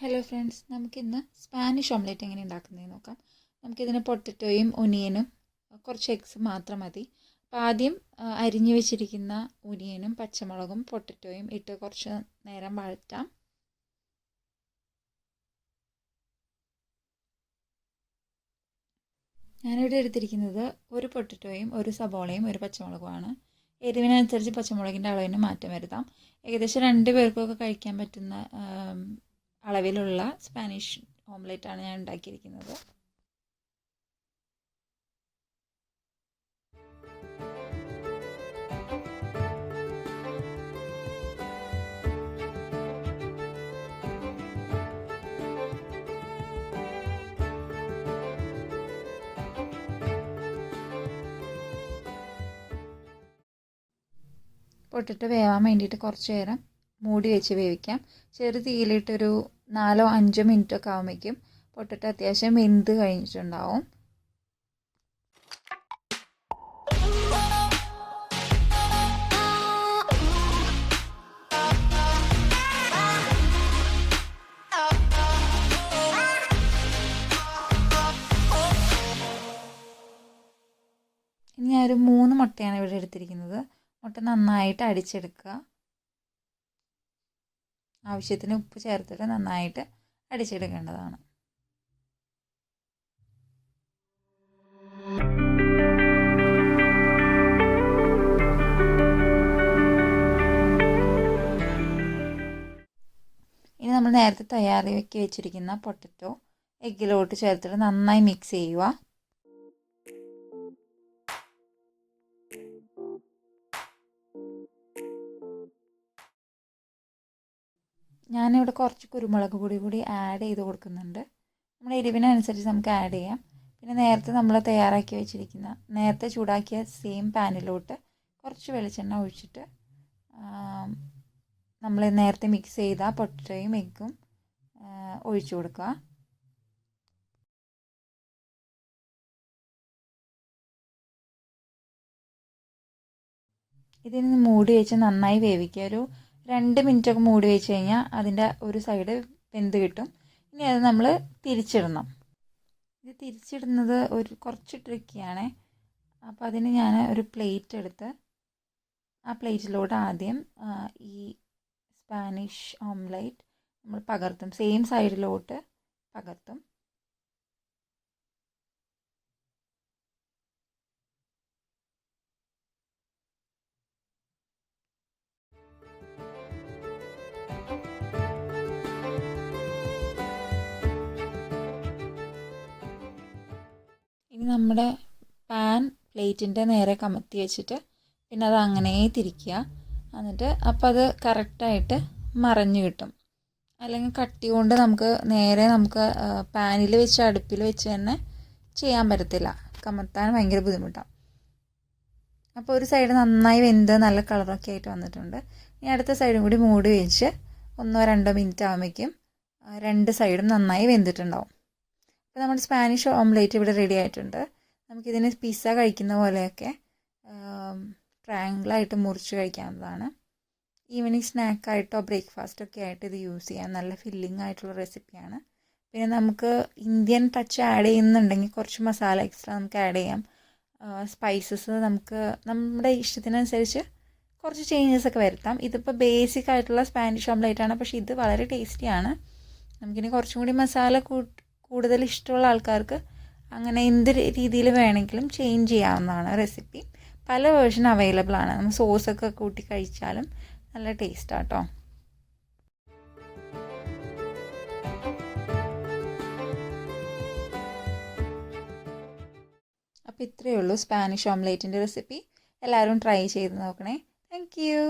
Hello friends, നമുക്കിന്ന് Spanish omelette എങ്ങനെ ഉണ്ടാക്കുന്നതെന്ന് നോക്കാം. നമുക്കിതിന് പൊട്ടറ്റോയും ഒനിയനും കുറച്ച് എഗ്സ് മാത്രം മതി. അപ്പോൾ ആദ്യം അരിഞ്ഞു വെച്ചിരിക്കുന്ന ഒനിയനും പച്ചമുളകും പൊട്ടറ്റോയും ഇട്ട് കുറച്ച് നേരം വഴറ്റാം. ഞാനിവിടെ എടുത്തിരിക്കുന്നത് ഒരു പൊട്ടറ്റോയും ഒരു സബോളയും ഒരു പച്ചമുളകുമാണ്. എരിവിനനുസരിച്ച് പച്ചമുളകിൻ്റെ അളവിന് മാറ്റം വരുത്താം. ഏകദേശം 2 പേർക്കൊക്കെ കഴിക്കാൻ പറ്റുന്ന അളവിലുള്ള സ്പാനിഷ് ഓംലെറ്റാണ് ഞാൻ ഉണ്ടാക്കിയിരിക്കുന്നത്. പൊട്ടറ്റോ വേവാൻ വേണ്ടിയിട്ട് കുറച്ച് നേരം മൂടി വെച്ച് വേവിക്കാം. ചെറു തീയിലിട്ടൊരു 4-5 മിനിറ്റൊക്കെ ആകുമ്പോഴേക്കും പൊട്ടറ്റോ അത്യാവശ്യം വെന്ത് കഴിഞ്ഞിട്ടുണ്ടാവും. ഇനി ഞാനൊരു 3 മുട്ടയാണ് ഇവിടെ എടുത്തിരിക്കുന്നത്. മുട്ട നന്നായിട്ട് അടിച്ചെടുക്കുക. ആവശ്യത്തിന് ഉപ്പ് ചേർത്തിട്ട് നന്നായിട്ട് അടിച്ചെടുക്കേണ്ടതാണ്. ഇനി നമ്മൾ നേരത്തെ തയ്യാറാക്കി വെച്ചിരിക്കുന്ന പൊട്ടറ്റോ എഗ്ഗിലോട്ട് ചേർത്തിട്ട് നന്നായി മിക്സ് ചെയ്യുക. ഞാനിവിടെ കുറച്ച് കുരുമുളക് പൊടി കൂടി ആഡ് ചെയ്ത് കൊടുക്കുന്നുണ്ട്. നമ്മുടെ എരിവിനനുസരിച്ച് നമുക്ക് ആഡ് ചെയ്യാം. പിന്നെ നേരത്തെ നമ്മൾ തയ്യാറാക്കി വെച്ചിരിക്കുന്ന നേരത്തെ ചൂടാക്കിയ സെയിം പാനിലോട്ട് കുറച്ച് വെളിച്ചെണ്ണ ഒഴിച്ചിട്ട് നമ്മൾ നേരത്തെ മിക്സ് ചെയ്ത പൊട്ടറ്റോയും എഗ്ഗും ഒഴിച്ചു കൊടുക്കുക. ഇതിന് മൂടി വെച്ച് നന്നായി വേവിക്കുക. ഒരു 2 മിനിറ്റൊക്കെ മൂടി വെച്ച് കഴിഞ്ഞാൽ അതിൻ്റെ ഒരു സൈഡ് വെന്ത് കിട്ടും. ഇനി അത് നമ്മൾ തിരിച്ചിടണം. ഇത് തിരിച്ചിടുന്നത് കുറച്ച് ട്രിക്കിയാണ്. അപ്പോൾ അതിന് ഞാൻ ഒരു പ്ലേറ്റ് എടുത്ത് ആ പ്ലേറ്റിലോട്ട് ആദ്യം ഈ സ്പാനിഷ് ഓംലെറ്റ് നമ്മൾ പകർത്തും. സെയിം സൈഡിലോട്ട് പകർത്തും. ഇനി നമ്മുടെ പാൻ പ്ലേറ്റിൻ്റെ നേരെ കമത്തി വെച്ചിട്ട് പിന്നെ അത് അങ്ങനെ തിരിക്കുക. എന്നിട്ട് അപ്പോൾ അത് കറക്റ്റായിട്ട് മറഞ്ഞു കിട്ടും. അല്ലെങ്കിൽ കട്ടി കൊണ്ട് നമുക്ക് പാനിൽ വെച്ച് അടുപ്പിൽ വെച്ച് തന്നെ ചെയ്യാൻ പറ്റത്തില്ല. കമത്താൻ ഭയങ്കര ബുദ്ധിമുട്ടാണ്. അപ്പോൾ ഒരു സൈഡ് നന്നായി വെന്ത് നല്ല കളറൊക്കെ ആയിട്ട് വന്നിട്ടുണ്ട്. ഇനി അടുത്ത സൈഡും കൂടി മൂടി വെച്ച് 1-2 മിനിറ്റ് ആകുമ്പോഴേക്കും 2 സൈഡും നന്നായി വെന്തിട്ടുണ്ടാവും. അപ്പോൾ നമ്മുടെ സ്പാനിഷ് ഓംലെറ്റ് ഇവിടെ റെഡി ആയിട്ടുണ്ട്. നമുക്കിതിന് പിസ്സ കഴിക്കുന്ന പോലെയൊക്കെ ട്രയാങ്കിളായിട്ട് മുറിച്ച് കഴിക്കാവുന്നതാണ്. ഈവനിങ് സ്നാക്കായിട്ടോ ബ്രേക്ക്ഫാസ്റ്റൊക്കെ ആയിട്ട് ഇത് യൂസ് ചെയ്യാം. നല്ല ഫില്ലിംഗ് ആയിട്ടുള്ള റെസിപ്പിയാണ്. പിന്നെ നമുക്ക് ഇന്ത്യൻ ടച്ച് ആഡ് ചെയ്യുന്നുണ്ടെങ്കിൽ കുറച്ച് മസാല എക്സ്ട്രാ നമുക്ക് ആഡ് ചെയ്യാം. സ്പൈസസ് നമുക്ക് നമ്മുടെ ഇഷ്ടത്തിനനുസരിച്ച് കുറച്ച് ചേഞ്ചസ് ഒക്കെ വരുത്താം. ഇതിപ്പോൾ ബേസിക് ആയിട്ടുള്ള സ്പാനിഷ് ഓംലെറ്റാണ്. പക്ഷേ ഇത് വളരെ ടേസ്റ്റിയാണ്. നമുക്കിനി കുറച്ചും കൂടി മസാല കൂടുതൽ ഇഷ്ടമുള്ള ആൾക്കാർക്ക് അങ്ങനെ എന്ത് രീതിയിൽ വേണമെങ്കിലും ചേഞ്ച് ചെയ്യാവുന്നതാണ് റെസിപ്പി. പല വേർഷൻ അവൈലബിൾ ആണ്. നമ്മൾ സോസൊക്കെ കൂട്ടി കഴിച്ചാലും നല്ല ടേസ്റ്റാണ് കേട്ടോ. അപ്പോൾ ഇത്രയേ ഉള്ളൂ സ്പാനിഷ് ഓംലെറ്റിൻ്റെ റെസിപ്പി. എല്ലാവരും ട്രൈ ചെയ്ത് നോക്കണേ. Thank you.